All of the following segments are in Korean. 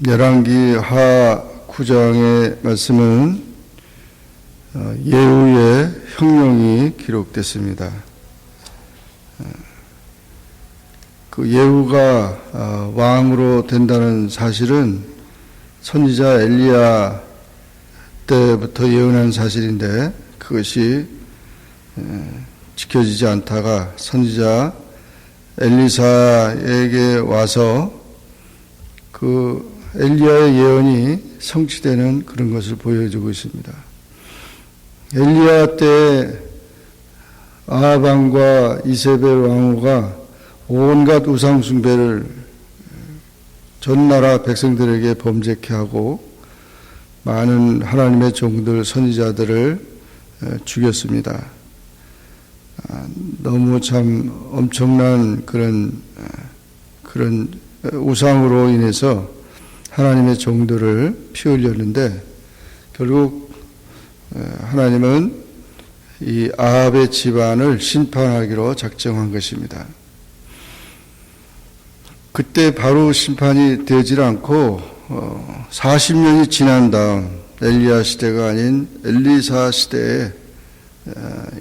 열왕기 하 9장의 말씀은 예후의 형령이 기록됐습니다. 그 예후가 왕으로 된다는 사실은 선지자 엘리야 때부터 예언한 사실인데 그것이 지켜지지 않다가 선지자 엘리사에게 와서 그 엘리야의 예언이 성취되는 그런 것을 보여주고 있습니다. 엘리야 때 아합 왕과 이세벨 왕후가 온갖 우상 숭배를 전 나라 백성들에게 범죄케 하고 많은 하나님의 종들 선지자들을 죽였습니다. 너무 참 엄청난 그런 우상으로 인해서 하나님의 종들을 피 흘렸는데 결국 하나님은 이 아합의 집안을 심판하기로 작정한 것입니다. 그때 바로 심판이 되질 않고 40년이 지난 다음 엘리야 시대가 아닌 엘리사 시대에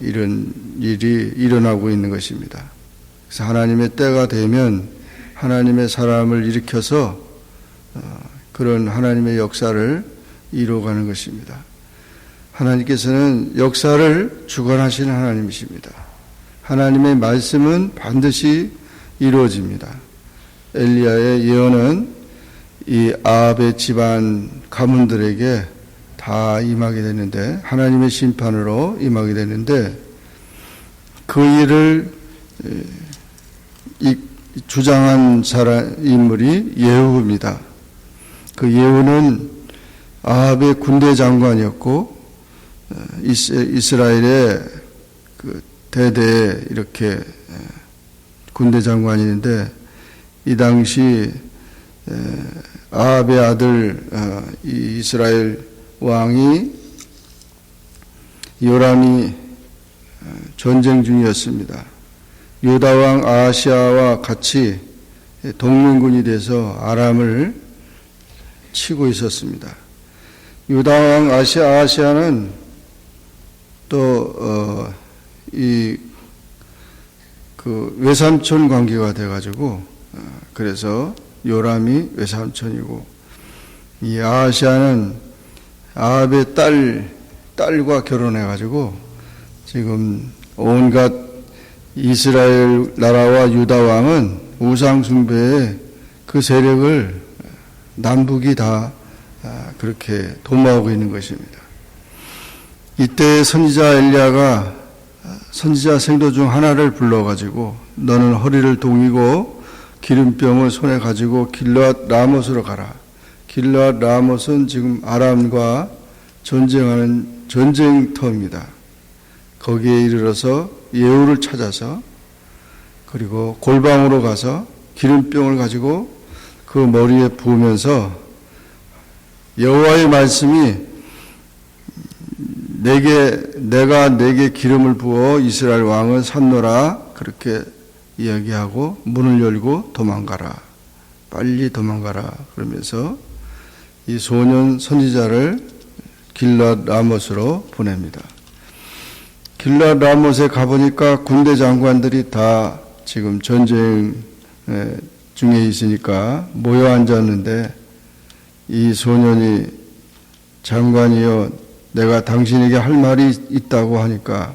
이런 일이 일어나고 있는 것입니다. 그래서 하나님의 때가 되면 하나님의 사람을 일으켜서 그런 하나님의 역사를 이루어가는 것입니다. 하나님께서는 역사를 주관하시는 하나님이십니다. 하나님의 말씀은 반드시 이루어집니다. 엘리야의 예언은 이 아합의 집안 가문들에게 다 임하게 되는데 하나님의 심판으로 임하게 되는데 그 일을 주장한 인물이 예후입니다. 그 예후는 아합의 군대 장관이었고 이스라엘의 그 대대에 이렇게 군대 장관인데 이 당시 아합의 아들 이스라엘 왕이 요람이 전쟁 중이었습니다. 유다 왕 아하시아와 같이 동맹군이 돼서 아람을 치고 있었습니다. 유다 왕 아하시아는 또 그 외삼촌 관계가 돼가지고 그래서 요람이 외삼촌이고 이 아하시아는 아합의 딸과 결혼해가지고 지금 온갖 이스라엘 나라와 유다 왕은 우상 숭배의 그 세력을 남북이 다 그렇게 도모하고 있는 것입니다. 이때 선지자 엘리야가 선지자 생도 중 하나를 불러가지고 너는 허리를 동이고 기름병을 손에 가지고 길르앗 라못으로 가라. 길르앗 라못은 지금 아람과 전쟁하는 전쟁터입니다. 거기에 이르러서 예후를 찾아서 그리고 골방으로 가서 기름병을 가지고 그 머리에 부으면서 여호와의 말씀이 내가 내게 기름을 부어 이스라엘 왕을 샀노라 그렇게 이야기하고 문을 열고 도망가라. 빨리 도망가라. 그러면서 이 소년 선지자를 길르앗 라못으로 보냅니다. 길르앗 라못에 가보니까 군대 장관들이 다 지금 전쟁 중에 있으니까 모여 앉았는데 이 소년이 장관이여 내가 당신에게 할 말이 있다고 하니까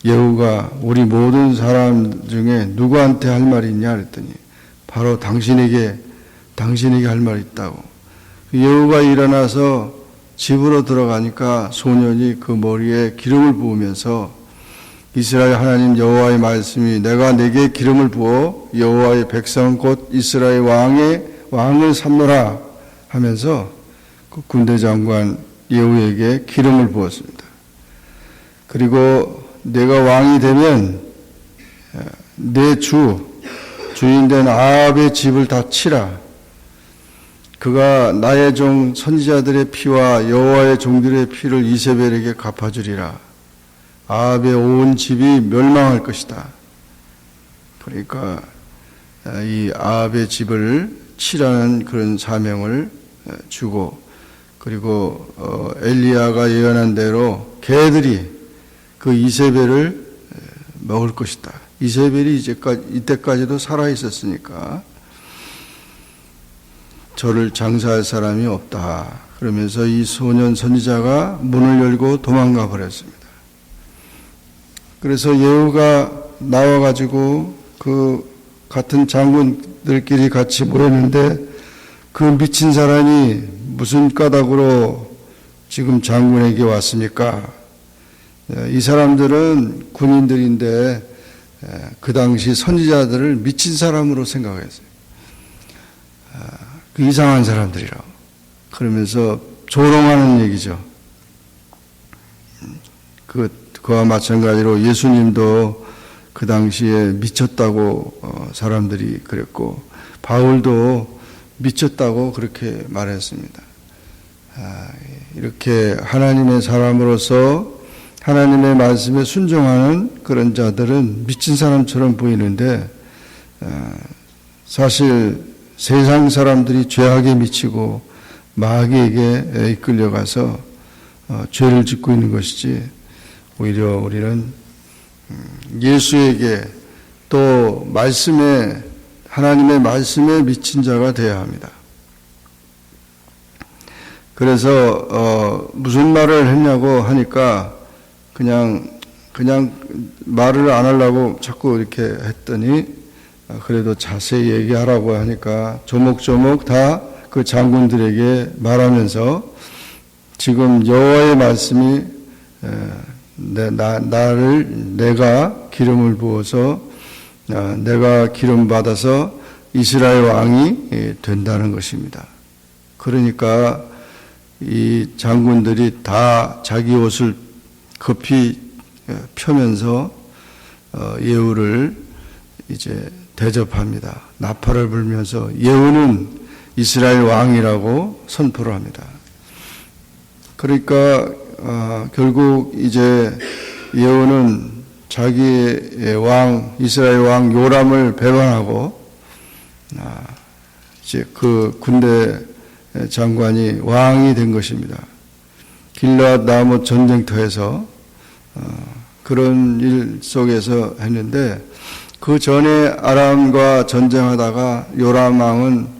예후가 우리 모든 사람 중에 누구한테 할 말이 있냐 그랬더니 바로 당신에게 할 말이 있다고. 예후가 일어나서 집으로 들어가니까 소년이 그 머리에 기름을 부으면서 이스라엘 하나님 여호와의 말씀이 내가 내게 기름을 부어 여호와의 백성 곧 이스라엘 왕을 삼노라 하면서 그 군대 장관 예후에게 기름을 부었습니다. 그리고 내가 왕이 되면 내 주인된 아합의 집을 다 치라. 그가 나의 종 선지자들의 피와 여호와의 종들의 피를 이세벨에게 갚아주리라. 아합의 온 집이 멸망할 것이다. 그러니까 이 아합의 집을 치라는 그런 사명을 주고, 그리고 엘리야가 예언한 대로 개들이 그 이세벨을 먹을 것이다. 이세벨이 이때까지도 살아 있었으니까 저를 장사할 사람이 없다. 그러면서 이 소년 선지자가 문을 열고 도망가 버렸습니다. 그래서 예후가 나와가지고 그 같은 장군들끼리 같이 모였는데 그 미친 사람이 무슨 까닭으로 지금 장군에게 왔습니까? 이 사람들은 군인들인데 그 당시 선지자들을 미친 사람으로 생각했어요. 그 이상한 사람들이라고. 그러면서 조롱하는 얘기죠. 그와 마찬가지로 예수님도 그 당시에 미쳤다고 사람들이 그랬고, 바울도 미쳤다고 그렇게 말했습니다. 이렇게 하나님의 사람으로서 하나님의 말씀에 순종하는 그런 자들은 미친 사람처럼 보이는데, 사실 세상 사람들이 죄악에 미치고 마귀에게 이끌려가서 죄를 짓고 있는 것이지, 오히려 우리는 예수에게 또 말씀에, 하나님의 말씀에 미친 자가 되어야 합니다. 그래서 무슨 말을 했냐고 하니까 그냥 말을 안 하려고 자꾸 이렇게 했더니, 그래도 자세히 얘기하라고 하니까 조목조목 다 그 장군들에게 말하면서 지금 여호와의 말씀이 내가 기름을 부어서 내가 기름 받아서 이스라엘 왕이 된다는 것입니다. 그러니까 이 장군들이 다 자기 옷을 급히 펴면서 예후를 이제 대접합니다. 나팔을 불면서 예후는 이스라엘 왕이라고 선포를 합니다. 그러니까 결국 이제 예후는 자기의 왕, 이스라엘 왕 요람을 배반하고 이제 그 군대 장관이 왕이 된 것입니다. 길르앗 라못 전쟁터에서 그런 일 속에서 했는데, 그 전에 아람과 전쟁하다가 요람 왕은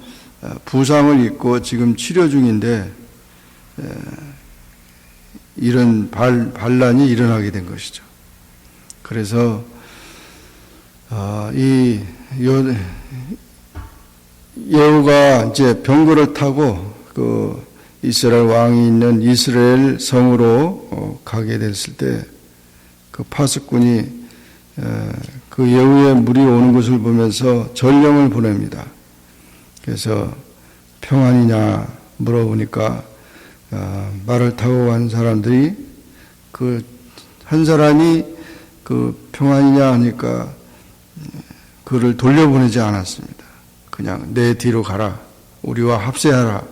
부상을 입고 지금 치료 중인데 이런 반란이 일어나게 된 것이죠. 그래서 이 예후가 이제 병거를 타고 그 이스라엘 왕이 있는 이스라엘 성으로 가게 됐을 때 그 파수꾼이 그 예후의 물이 오는 것을 보면서 전령을 보냅니다. 그래서 평안이냐 물어보니까 말을 타고 간 사람들이 그 한 사람이 그 평안이냐 하니까 그를 돌려보내지 않았습니다. 그냥 내 뒤로 가라, 우리와 합세하라.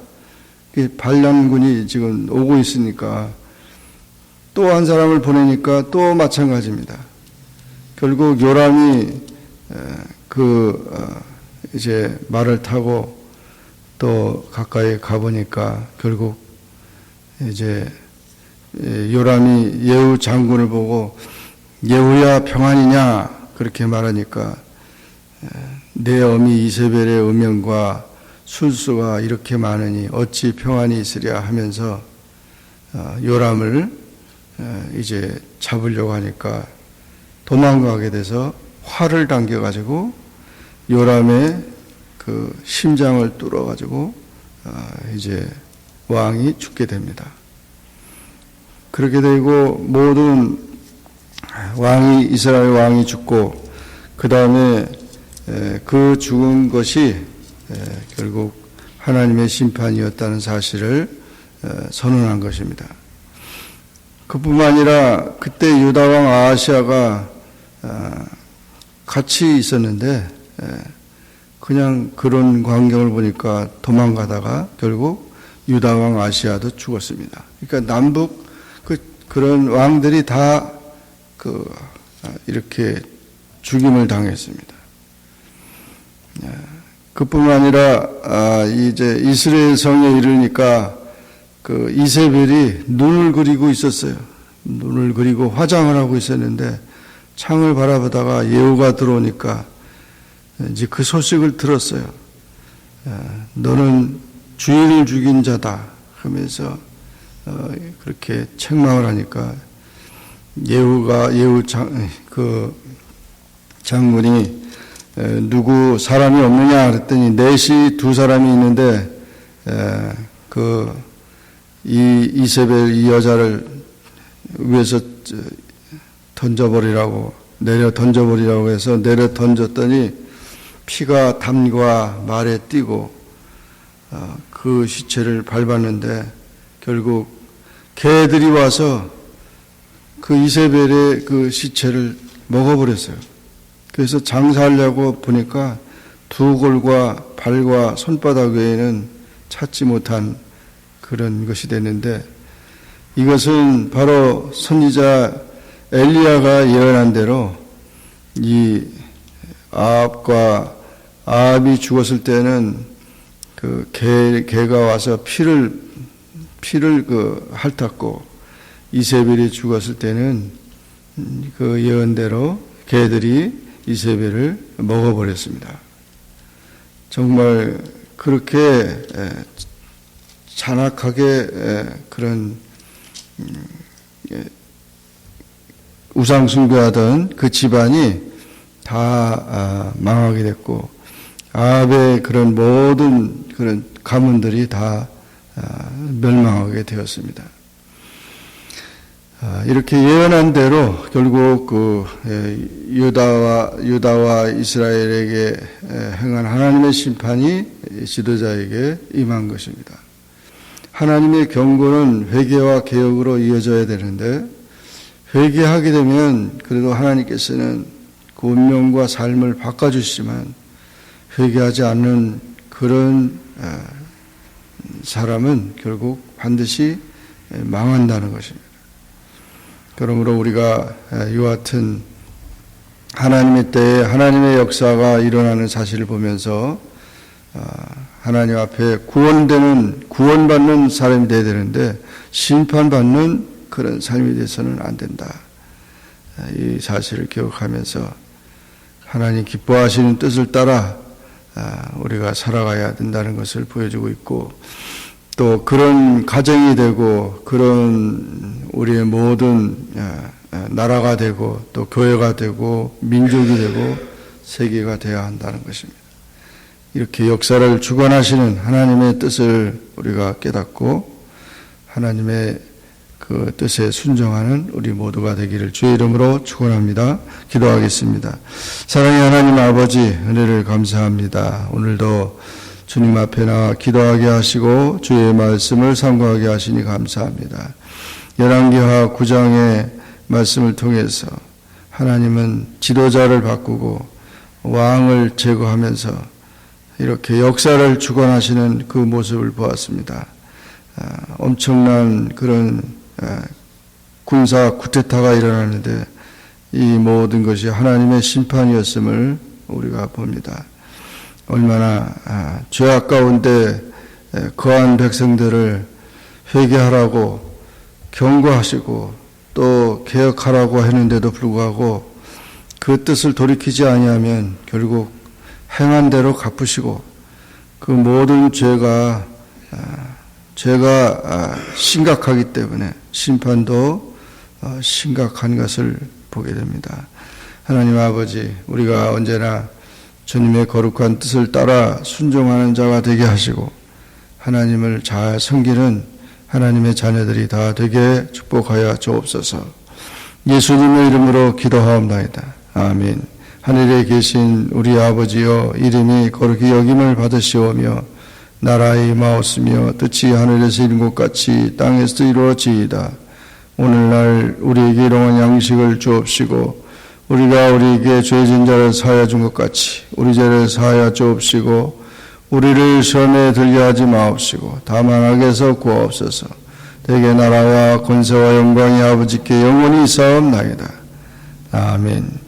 반란군이 지금 오고 있으니까 또 한 사람을 보내니까 또 마찬가지입니다. 결국 요람이 이제 말을 타고 또 가까이 가보니까 결국 이제 요람이 예후 장군을 보고 예후야 평안이냐 그렇게 말하니까 내 어미 이세벨의 음행과 술수가 이렇게 많으니 어찌 평안이 있으랴 하면서 요람을 이제 잡으려고 하니까 도망가게 돼서 활을 당겨가지고 요람의 그 심장을 뚫어가지고 이제 왕이 죽게 됩니다. 그렇게 되고 모든 이스라엘 왕이 죽고 그 다음에 그 죽은 것이 결국 하나님의 심판이었다는 사실을 선언한 것입니다. 그뿐만 아니라 그때 유다왕 아하시아가 같이 있었는데 그냥 그런 광경을 보니까 도망가다가 결국 유다왕 아하시아도 죽었습니다. 그러니까 남북 그런 왕들이 다 이렇게 죽임을 당했습니다. 그뿐만 아니라 이제 이스라엘 성에 이르니까 그 이세벨이 눈을 그리고 있었어요. 눈을 그리고 화장을 하고 있었는데 창을 바라보다가 예후가 들어오니까 이제 그 소식을 들었어요. 너는 주인을 죽인 자다 하면서 그렇게 책망을 하니까 예후 장군이 누구 사람이 없느냐 그랬더니 넷이 두 사람이 있는데 이 이세벨 이 여자를 위에서 내려 던져버리라고 해서 내려 던졌더니 피가 담과 말에 띄고 그 시체를 밟았는데 결국 개들이 와서 그 이세벨의 그 시체를 먹어버렸어요. 그래서 장사하려고 보니까 두 골과 발과 손바닥 외에는 찾지 못한 그런 것이 됐는데 이것은 바로 선지자 엘리야가 예언한 대로 이 아합이 죽었을 때는 그 개가 와서 피를 핥았고 이세벨이 죽었을 때는 그 예언대로 개들이 이세벨을 먹어버렸습니다. 정말 그렇게 잔악하게 그런 우상 숭배하던 그 집안이 다 망하게 됐고 아합의 그런 모든 그런 가문들이 다 멸망하게 되었습니다. 이렇게 예언한 대로 결국 그 유다와 이스라엘에게 행한 하나님의 심판이 지도자에게 임한 것입니다. 하나님의 경고는 회개와 개혁으로 이어져야 되는데 회개하게 되면 그래도 하나님께서는 그 운명과 삶을 바꿔주시지만 회개하지 않는 그런 사람은 결국 반드시 망한다는 것입니다. 그러므로 우리가 이와 같은 하나님의 때에 하나님의 역사가 일어나는 사실을 보면서 하나님 앞에 구원받는 사람이 되어야 되는데 심판받는 그런 삶이 돼서는 안 된다. 이 사실을 기억하면서 하나님 기뻐하시는 뜻을 따라 우리가 살아가야 된다는 것을 보여주고 있고 또 그런 가정이 되고 그런 우리의 모든 나라가 되고 또 교회가 되고 민족이 되고 세계가 되어야 한다는 것입니다. 이렇게 역사를 주관하시는 하나님의 뜻을 우리가 깨닫고 하나님의 그 뜻에 순종하는 우리 모두가 되기를 주의 이름으로 축원합니다. 기도하겠습니다. 사랑의 하나님 아버지 은혜를 감사합니다. 오늘도 주님 앞에 나와 기도하게 하시고 주의 말씀을 상고하게 하시니 감사합니다. 열왕기하 9장의 말씀을 통해서 하나님은 지도자를 바꾸고 왕을 제거하면서 이렇게 역사를 주관하시는 그 모습을 보았습니다. 엄청난 그런 군사 쿠데타가 일어나는데 이 모든 것이 하나님의 심판이었음을 우리가 봅니다. 얼마나 죄악 가운데 거한 백성들을 회개하라고 경고하시고 또 개혁하라고 했는데도 불구하고 그 뜻을 돌이키지 아니하면 결국 행한 대로 갚으시고 그 모든 죄가 심각하기 때문에 심판도 심각한 것을 보게 됩니다. 하나님 아버지, 우리가 언제나 주님의 거룩한 뜻을 따라 순종하는 자가 되게 하시고 하나님을 잘 섬기는 하나님의 자녀들이 다 되게 축복하여 주옵소서. 예수님의 이름으로 기도하옵나이다. 아멘. 하늘에 계신 우리 아버지여, 이름이 거룩히 여김을 받으시오며 나라의 임하옵시며 뜻이 하늘에서 이룬 것 같이 땅에서도 이루어지이다. 오늘날 우리에게 일용할 양식을 주옵시고 우리가 우리에게 죄진 자를 사하여 준 것 같이 우리 죄를 사하여 주옵시고 우리를 시험에 들게 하지 마옵시고 다만 악에서 구하옵소서. 대개 나라와 권세와 영광이 아버지께 영원히 있사옵나이다. 아멘.